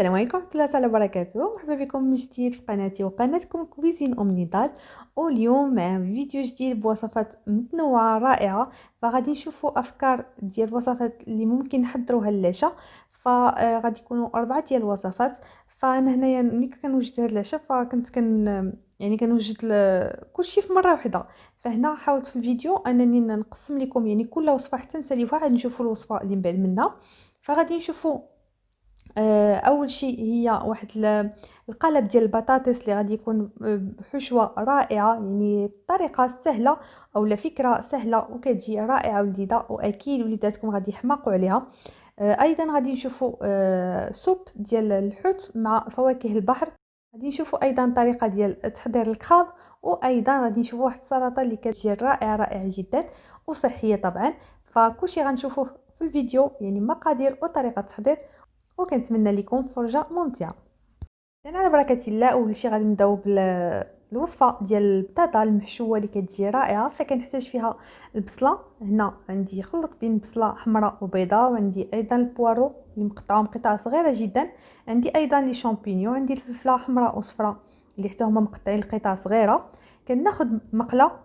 السلام عليكم ورحمة الله تعالى وبركاته. مرحبا بكم من جديد في قناتي وقناتكم كويزين ام نضال. واليوم مع فيديو جديد بوصفات متنوعة رائعة. فغادي نشوفوا افكار ديال الوصفات اللي ممكن نحضروها للعشاء. فغادي يكونوا 4 ديال الوصفات. فانا هنايا ملي كنت كنوجد هذا العشاء فكنت يعني كنوجد كلشي في مره واحده. فهنا حاولت في الفيديو انني نقسم لكم يعني كل وصفه حتى نساليوها عاد نشوفوا الوصفه اللي من بعد منها. فغادي نشوفوا اول شيء هي واحد القالب ديال البطاطس اللي غادي يكون بحشوه رائعه، يعني طريقه سهله او لا فكره سهله وكتجي رائعه ولذيذه، واكيد وليداتكم غادي يحماقوا عليها. ايضا غادي نشوفوا سوب ديال الحوت مع فواكه البحر. غادي نشوفوا ايضا طريقه ديال تحضير الكراب. وايضا غادي نشوفوا واحد السلطه اللي كتجي رائعه جدا وصحيه طبعا. فكلشي غنشوفوه في الفيديو، يعني مقادير وطريقه التحضير، وكنتمنى لكم فرجة ممتعة. انا على بركة الله اول شيء غادي نبداو بالوصفة ديال البطاطا المحشوة اللي كتجي رائعة. فكنحتاج فيها البصلة، هنا عندي خلط بين بصلة حمراء وبيضاء، وعندي ايضا البوارو اللي مقطعهم قطع صغيرة جدا، عندي ايضا لي شامبينيون، عندي الفلفلة حمراء وصفراء اللي حتى هما مقطعين لقطع صغيرة. كناخد مقلة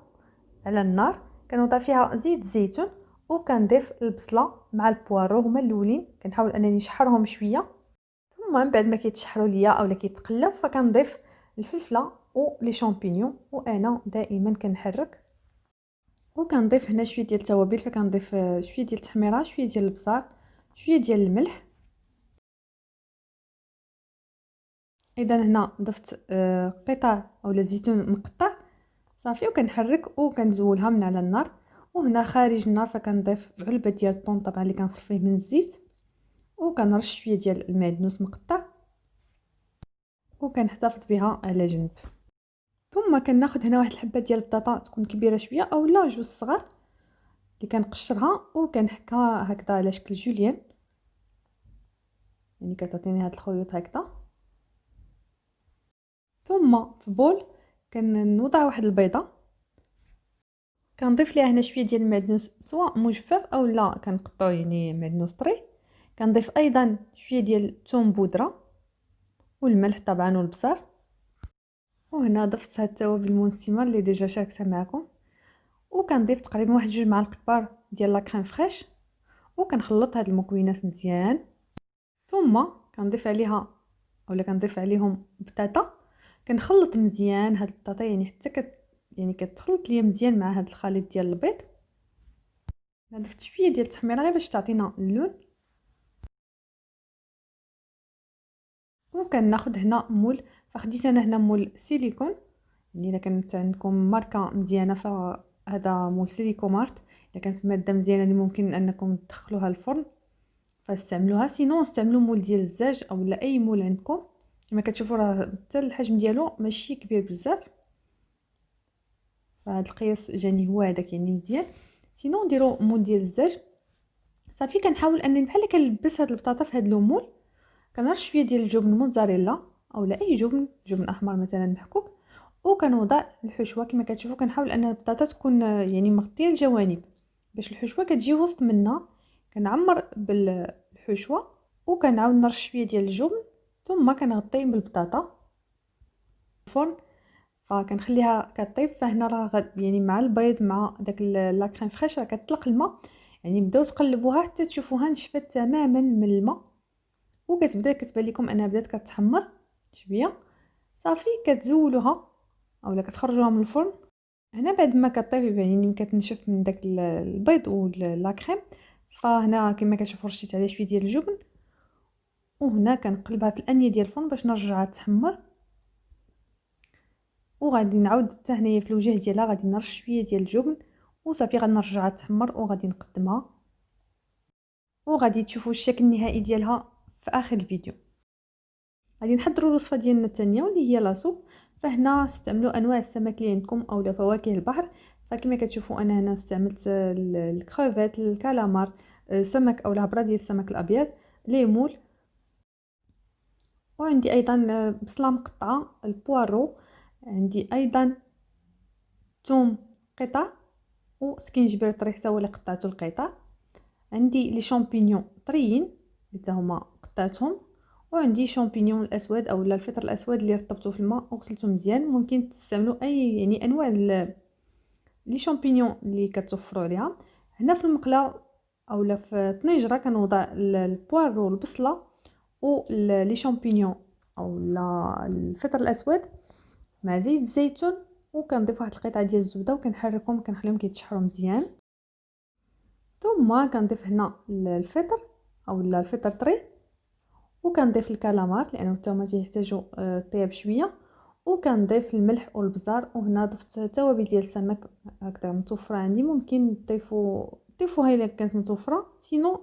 على النار، كنوضع فيها زيت الزيتون، وكنضيف البصله مع البوارو هما الاولين، كنحاول انني نشحرهم شويه. ثم من بعد ما كيتشحروا ليا اولا كيتقلاو فكنضيف الفلفله ولي شامبينيون، وانا دائما كنحرك. وكنضيف هنا شويه ديال التوابل، فكنضيف شويه ديال التحميره، شويه ديال البصل، شويه ديال الملح. اذا هنا ضفت قطع اولا زيتون مقطع صافي، وكنحرك وكنزولها من على النار. وهنا خارج النار فكنضيف علبه ديال الطون طبعا اللي كنصفيه من الزيت، وكنرش شويه ديال المعدنوس مقطع وكنحتفظ بها على جنب. ثم كناخذ هنا واحد الحبه ديال البطاطا تكون كبيره شويه اولا جوج صغار اللي كنقشرها وكنحكها هكذا على شكل جوليان، يعني كتعطيني هاد الخيوط هكذا. ثم في بول كنوضع واحد البيضه، كنضيف ليها هنا شويه ديال المعدنوس سواء مجفف او لا كنقطعو يعني معدنوس طري. كنضيف ايضا شويه ديال الثوم بودره والملح طبعا والبصل. وهنا ضفت هاد التوابل المنسمه اللي ديجا شاركتها معكم. وكنضيف تقريبا واحد 2 معالق كبار ديال لا كريم فريش، وكنخلط هاد المكونات مزيان. ثم كنضيف عليها اولا كنضيف عليهم بطاطا، كنخلط مزيان هاد البطاطا يعني حتى يعني كتخلط ليا مزيان مع هاد الخليط ديال البيض. ضفت شويه ديال التحميره غير باش تعطينا اللون. وكناخذ هنا مول، فخديت انا هنا مول سيليكون، يعني الا كانت عندكم ماركه مزيانه فهذا مول سيليكو مارت. الا كانت ماده مزيانه اللي ممكن انكم تدخلوها الفرن فاستعملوها، سينو استعملوا مول ديال الزاج او لا اي مول عندكم. كما كتشوفوا راه حتى الحجم ديالو ماشي كبير بزاف، فهاد القياس جاني هو هذاك يعني مزيان. سينو نديروا مول ديال الزاج صافي. كنحاول انني بحال كنلبس هاد البطاطا في هاد المول، كنرش شويه ديال الجبن موتزاريلا اولا اي جبن احمر مثلا محكوك، وكنوضع الحشوه. كما كتشوفوا كنحاول ان البطاطا تكون يعني مغطيه الجوانب باش الحشوه كتجي وسط منا. كنعمر بالحشوه وكنعاود نرش شويه ديال الجبن، ثم كنغطي بالبطاطا الفرن. فكنخليها كطيب. فهنا راه يعني مع البيض مع داك لا كريم فريش راه كتطلق الماء، يعني بداو تقلبوها حتى تشوفوها نشفت تماما من الماء، وكتبدا كتبان لكم انها بدات كتحمر شويه. صافي كتزولوها اولا كتخرجوها من الفرن. هنا بعد ما كطيب يعني كتنشف من داك البيض ولا كريم، فهنا كما كتشوفوا رشيت عليه شويه ديال الجبن، وهنا كنقلبها في الانيه ديال الفرن باش نرجعها تحمر. وغادي نعاود حتى هنايا في الوجه ديالها غادي نرش شويه ديال الجبن، وصافي غنرجعها تحمر وغادي نقدمها. وغادي تشوفوا الشكل النهائي ديالها في اخر الفيديو. غادي نحضروا الوصفه ديالنا الثانيه واللي هي لاصوب. فهنا استعملوا انواع السمك اللي عندكم اولا فواكه البحر. فكما كتشوفوا انا هنا استعملت الكروفيت، الكالامار، سمك اولا هبره ديال السمك الابيض، ليمول، وعندي ايضا بصله مقطعه، البوارو، عندي ايضا ثوم قطع، وسكينجبير طري حتى هو اللي قطعته القطع. عندي لي شامبينيون طريين اللي حتى هما قطعتهم، وعندي شامبينيون الاسود اولا الفطر الاسود اللي رطبته في الماء وغسلته مزيان. ممكن تستعملوا اي يعني انواع لي شامبينيون اللي كتوفروا عليها. هنا في المقله اولا في الطنجره كنوضع البوارو والبصله ولي شامبينيون اولا الفطر الاسود مع زيت الزيتون، وكنضيف واحد القطعه ديال الزبده وكنحركهم كنخليهم كيتشحروا مزيان. ثم كنضيف هنا الفطر اولا الفطر طري، وكنضيف الكالامار لانه حتى هما تيحتاجوا طياب شويه، وكنضيف الملح والبزار. وهنا ضفت توابل ديال السمك هكذا متوفره عندي، ممكن تضيفوها الا كانت متوفره، سينو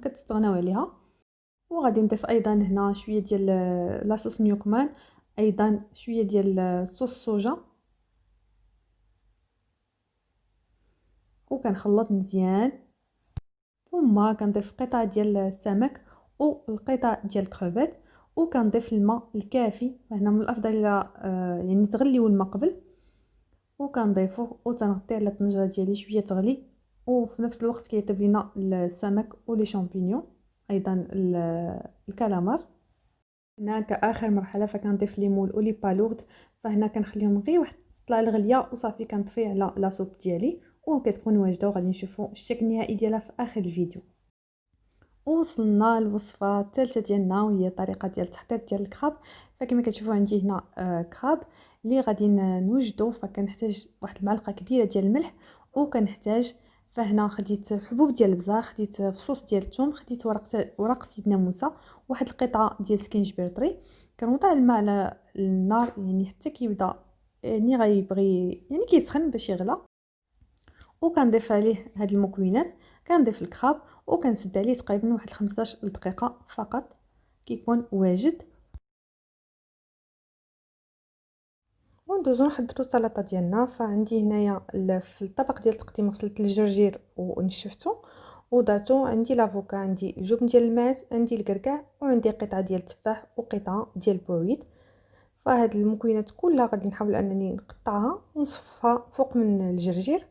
كتستغناو عليها. وغادي نضيف ايضا هنا شويه ديال لاصوص نيوكمان، ايضا شويه ديال صوص صوجا، وكنخلط مزيان. ثم كنضيف قطع ديال السمك والقطع ديال الكروفيت، وكنضيف الماء الكافي. هنا من الافضل الى يعني تغليو الماء قبل، وكنضيفوه وتنغطي على الطنجره ديالي شويه تغلي، وفي نفس الوقت كيطيب لينا السمك ولي شامبينيون ايضا الكالامار. هنا كاخر مرحله فكنضيف ليمون ولي بالورد، فهنا كنخليهم غير واحد طلع الغليه وصافي كنطفي على لاصوب ديالي وكتكون واجده. وغادي نشوفوا الشكل النهائي ديالها في اخر الفيديو. وصلنا للوصفه الثالثه ديالنا وهي الطريقه ديال التحضير ديال الكراب. فكما كتشوفوا عندي هنا كراب اللي غادي نوجدو. فكنحتاج واحد المعلقه كبيره ديال الملح، وكنحتاج فهنا خديت حبوب ديال البزار، خديت فصوص ديال الثوم، خديت ورق سيدنا موسى، واحد القطعه ديال سكينجبير طري. كنوضع الماء على النار يعني حتى كيبدا يعني غيبغي يعني كيسخن باش يغلى، وكنضيف عليه هاد المكونات. كنضيف الكراب وكنسد عليه تقريبا واحد 15 دقيقه فقط كيكون واجد. وندوزو نحضروا السلطه ديالنا. فعندي هنايا في الطبق ديال التقديم غسلت الجرجير ونشفته وضعته. عندي لافوكا، عندي جبن ديال الماعز، عندي الكركاع، وعندي قطعه ديال التفاح وقطعه ديال البويض. فهاد المكونات كلها غادي نحاول انني نقطعها ونصفها فوق من الجرجير.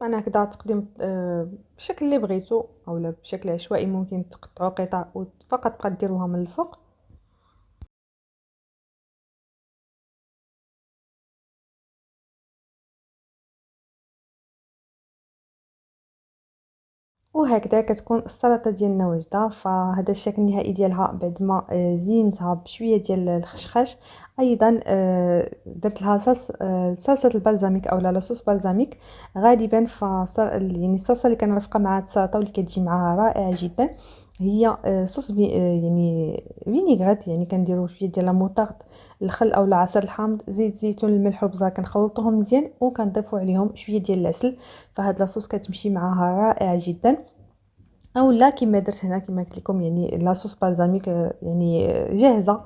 انا هكذا تقديم بالشكل اللي بغيتو اولا بشكل عشوائي ممكن تقطعوا قطع وفقط تبقى ديروها من الفوق. وهكذا كتكون السلطه ديالنا واجده. فهذا الشكل النهائي ديالها بعد ما زينتها بشويه ديال الخشخاش. ايضا درت لها صلصه البلزميك اولا لاصوص بلزميك. غالبا يعني الصلصه اللي كنرافقه مع السلطه واللي كتجي معها رائعه جدا هي صوص يعني فينيغريت. يعني كنديروا شويه ديال الموطارد، الخل اولا عصير الحامض، زيت زيتون، الملح والبزار، كنخلطوهم مزيان وكنضيفوا عليهم شويه ديال العسل. فهاد لاصوص كتمشي معها رائعه جدا. اولا كما درت هنا كما قلت لكم يعني لاصوص بالزاميك يعني جاهزه.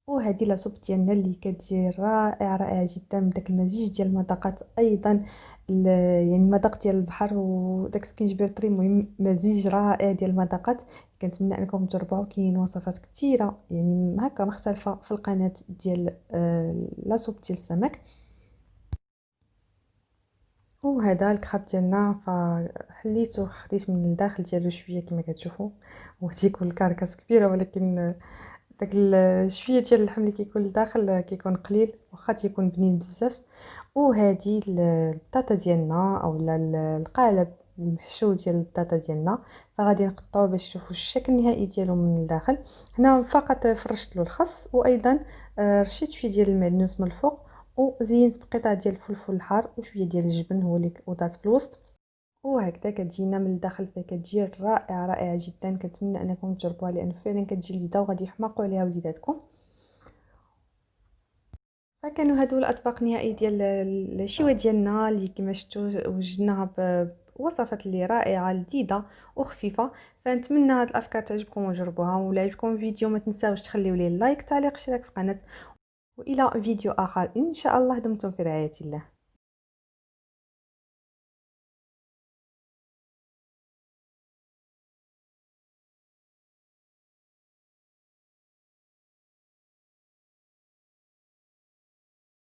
وهذه لاصوب ديالنا اللي كتجي رائعه جدا بداك المزيج ديال المذاقات. ايضا يعني المذاق ديال البحر وداك سكينجبير طري، المهم مزيج رائع ديال المذاقات. كنتمنى انكم تجربوه. كاين وصفات كثيره يعني هكا مختلفه في القناه ديال لاصوب ديال السمك. وهذا الكراب ديالنا فحليته خديت من الداخل ديالو شويه كما كتشوفوا. هو تيكون الكركاس كبيره ولكن داك شويه ديال اللحم اللي كيكون لداخل كيكون قليل واخا تيكون بنين بزاف. وهذه البطاطا ديالنا اولا القالب المحشو ديال البطاطا ديالنا. فغادي نقطعوه باش تشوفوا الشكل النهائي ديالو من الداخل. هنا فقط فرشت له الخس، وايضا رشيت شويه ديال المعدنوس من الفوق، وزينت بقطع ديال الفلفل الحار وشويه ديال الجبن هو اللي وضعت في الوسط. وهكذا كتجينا من الداخل فكتجي رائعه جدا. كنتمنى انكم تجربوها لان فعلا كتجي لذيذه وغادي يحماقوا عليها وليداتكم. فكانوا هادو الاطباق النهائي ديال الشيوه ديالنا اللي كما شفتوا وجدناها بوصفات اللي رائعه لذيذه وخفيفه. فنتمنى هاد الافكار تعجبكم وجربوها. ولا عجبكم الفيديو ما تنساوش تخليوا لي لايك، تعليق، اشتراك في القناه. والى فيديو اخر ان شاء الله. دمتم في رعايه الله.